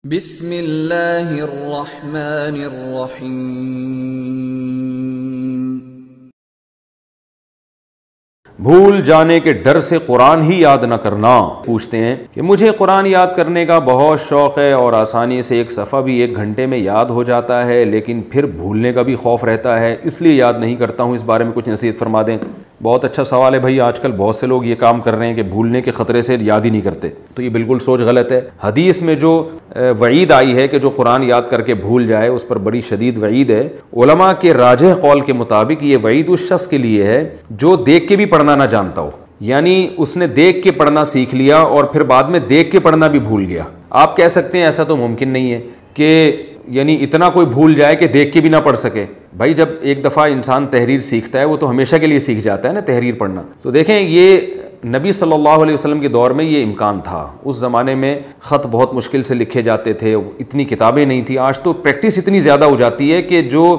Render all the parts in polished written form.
بسم اللہ الرحمن الرحیم۔ بھول جانے کے ڈر سے قرآن ہی یاد نہ کرنا۔ پوچھتے ہیں کہ مجھے قرآن یاد کرنے کا بہت شوق ہے اور آسانی سے ایک صفحہ بھی 1 گھنٹے میں یاد ہو جاتا ہے، لیکن پھر بھولنے کا بھی خوف رہتا ہے، اس لیے یاد نہیں کرتا ہوں۔ اس بارے میں کچھ نصیحت فرما دیں۔ بہت اچھا سوال ہے بھائی، آج کل بہت سے لوگ یہ کام کر رہے ہیں کہ بھولنے کے خطرے سے یاد ہی نہیں کرتے، تو یہ بالکل سوچ غلط ہے۔ حدیث میں جو وعید آئی ہے کہ جو قرآن یاد کر کے بھول جائے اس پر بڑی شدید وعید ہے۔ علماء کے راجح قول کے مطابق یہ وعید اس شخص کے لیے ہے جو دیکھ کے بھی پڑھنا نہ جانتا ہو، یعنی اس نے دیکھ کے پڑھنا سیکھ لیا اور پھر بعد میں دیکھ کے پڑھنا بھی بھول گیا۔ آپ کہہ سکتے ہیں ایسا تو ممکن نہیں ہے کہ یعنی اتنا کوئی بھول جائے کہ دیکھ کے بھی نہ پڑھ سکے۔ بھائی جب ایک دفعہ انسان تحریر سیکھتا ہے وہ تو ہمیشہ کے لیے سیکھ جاتا ہے نا تحریر پڑھنا۔ تو دیکھیں یہ نبی صلی اللہ علیہ وسلم کے دور میں یہ امکان تھا۔ اس زمانے میں خط بہت مشکل سے لکھے جاتے تھے، اتنی کتابیں نہیں تھیں۔ آج تو پریکٹس اتنی زیادہ ہو جاتی ہے کہ جو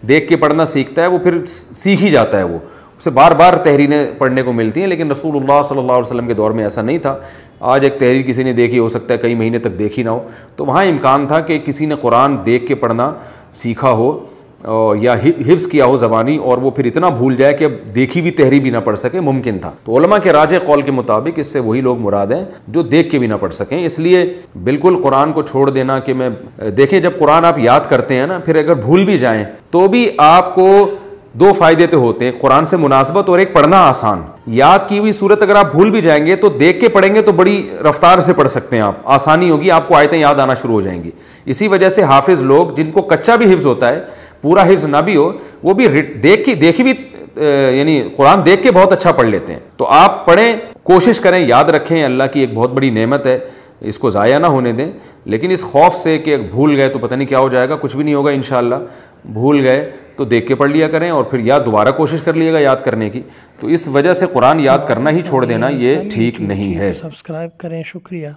دیکھ کے پڑھنا سیکھتا ہے وہ پھر سیکھ ہی جاتا ہے، وہ اسے بار بار تحریریں پڑھنے کو ملتی ہیں۔ لیکن رسول اللہ صلی اللہ علیہ وسلم کے دور میں ایسا نہیں تھا۔ آج ایک تحریر کسی نے دیکھی، ہو سکتا ہے کئی مہینے تک دیکھی نہ ہو، تو وہاں امکان تھا کہ کسی نے قرآن دیکھ کے پڑھنا سیکھا ہو یا حفظ کیا ہو زبانی، اور وہ پھر اتنا بھول جائے کہ اب دیکھی بھی تحریر بھی نہ پڑھ سکے، ممکن تھا۔ تو علماء کے راجح قول کے مطابق اس سے وہی لوگ مراد ہیں جو دیکھ کے بھی نہ پڑھ سکیں۔ اس لیے بالکل قرآن کو چھوڑ دینا کہ میں دیکھیں جب قرآن آپ یاد کرتے ہیں نا، پھر اگر بھول بھی جائیں تو بھی آپ کو 2 فائدے تو ہوتے ہیں، قرآن سے مناسبت اور ایک پڑھنا آسان۔ یاد کی ہوئی صورت اگر آپ بھول بھی جائیں گے تو دیکھ کے پڑھیں گے تو بڑی رفتار سے پڑھ سکتے ہیں، آپ آسانی ہوگی، آپ کو آیتیں یاد آنا شروع ہو جائیں گی۔ اسی وجہ سے حافظ لوگ جن کو کچا بھی حفظ ہوتا ہے، پورا حفظ نہ بھی ہو، وہ بھی دیکھی بھی یعنی قرآن دیکھ کے بہت اچھا پڑھ لیتے ہیں۔ تو آپ پڑھیں، کوشش کریں، یاد رکھیں، اللہ کی ایک بہت بڑی نعمت ہے، اس کو ضائع نہ ہونے دیں۔ لیکن اس خوف سے کہ بھول گئے تو پتہ نہیں کیا ہو جائے گا، کچھ بھی نہیں ہوگا انشاءاللہ۔ بھول گئے تو دیکھ کے پڑھ لیا کریں اور پھر یا دوبارہ کوشش کر لیے گا یاد کرنے کی۔ تو اس وجہ سے قرآن یاد کرنا ہی چھوڑ دینا یہ ٹھیک نہیں ہے۔ سبسکرائب کریں، شکریہ۔